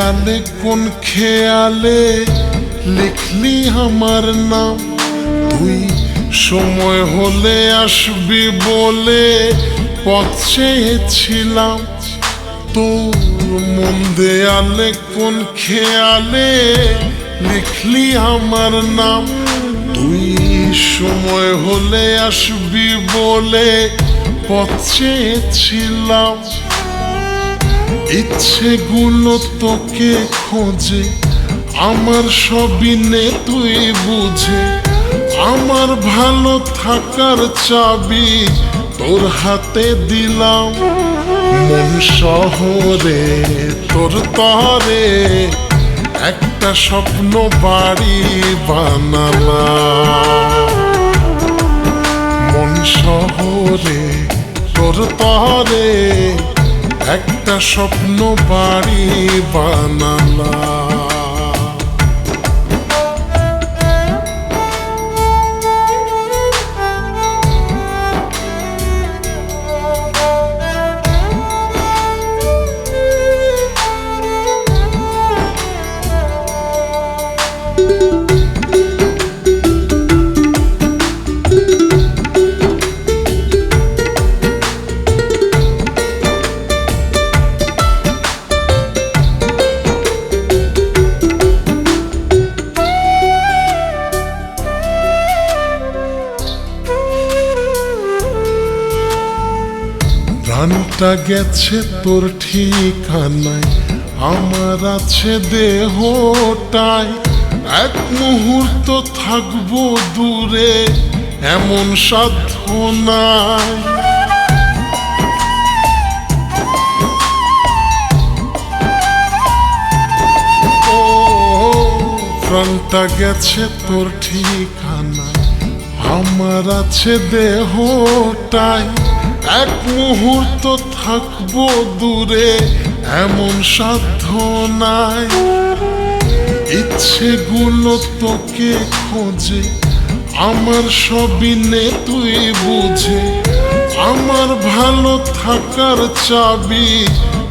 দেয়ালে কোন খেয়ালে লিখলি আমার নাম, তুই সময় হলে আসবি বলে পথ চেয়েছিলাম। তোর মন দেয়ালে কোন খেয়ালে লিখলি আমার নাম, তুই সময় হলে আসবি বলে পথ চেয়েছিলাম। ইচ্ছেগুলো তোকে খোঁজে, আমার সবই নে তুই বুঝে। আমার ভালো থাকার চাবি তোর হাতে দিলাম। মন শহরে তোর তরে একটা স্বপ্ন বাড়ি বানালাম। মন শহরে তোর তরে একটা স্বপ্ন বাড়ি বানালাম। প্রাণটা গেছে তোর ঠিকানায়, আমার আছে দেহটায়। এক মুহূর্ত থাকবো দূরে এমন সাধ্য নাই। ও প্রাণটা গেছে তোর ঠিকানায়, আমার আছে দেহটায়। এক মুহূর্ত থাকবো দূরে এমন সাধ্য নাই। ইচ্ছেগুলো তোকে খোঁজে, আমার সবই নে তুই বুঝে। আমার ভালো থাকার চাবি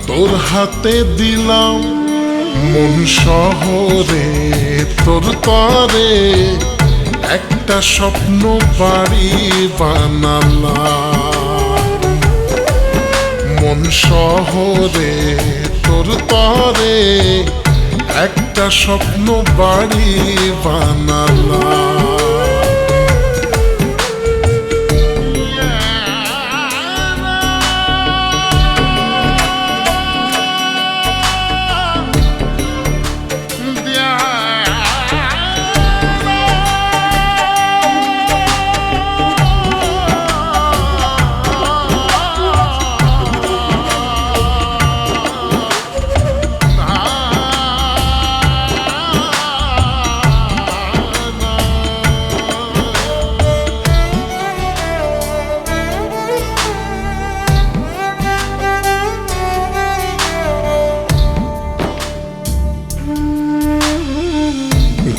তোর হাতে দিলাম। মন শহরে তোর তরে একটা স্বপ্ন বাড়ি বানালাম। মন শহরে তোর তরে একটা স্বপ্ন বাড়ি বানালাম।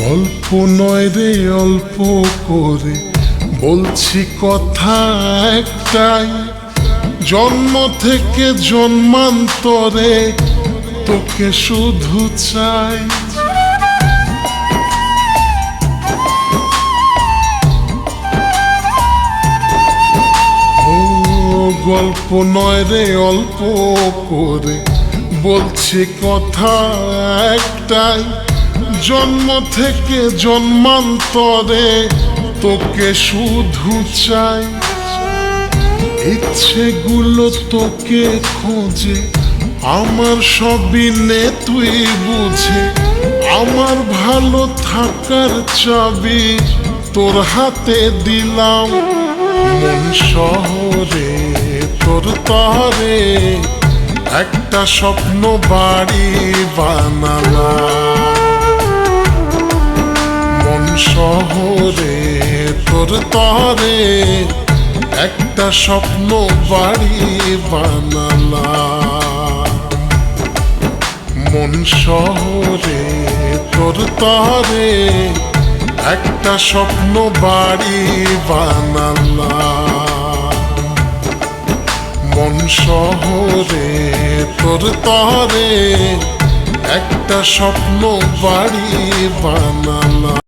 গল্প নয় রে অল্প করে বলছি কথা একটাই, জন্ম থেকে জন্মান্তরে তোকে শুধু চাই। ও গল্প নয় রে অল্প করে বলছি কথা একটাই, জন্ম থেকে জন্মান্তরে তোকে শুধু চাই। ইচ্ছেগুলো তোকে খোঁজে, আমার সবই নে তুই বুঝে। আমার ভালো থাকার চাবি তোর হাতে দিলাম। মন শহরে তোর তরে একটা স্বপ্ন বাড়ি বানালাম। মন শহরে তোর তরে একটা স্বপ্ন বাড়ি বানালাম। মন শহরে তোর তরে একটা স্বপ্ন বাড়ি বানালাম। মন শহরে তোর তরে একটা স্বপ্ন বাড়ি বানালাম।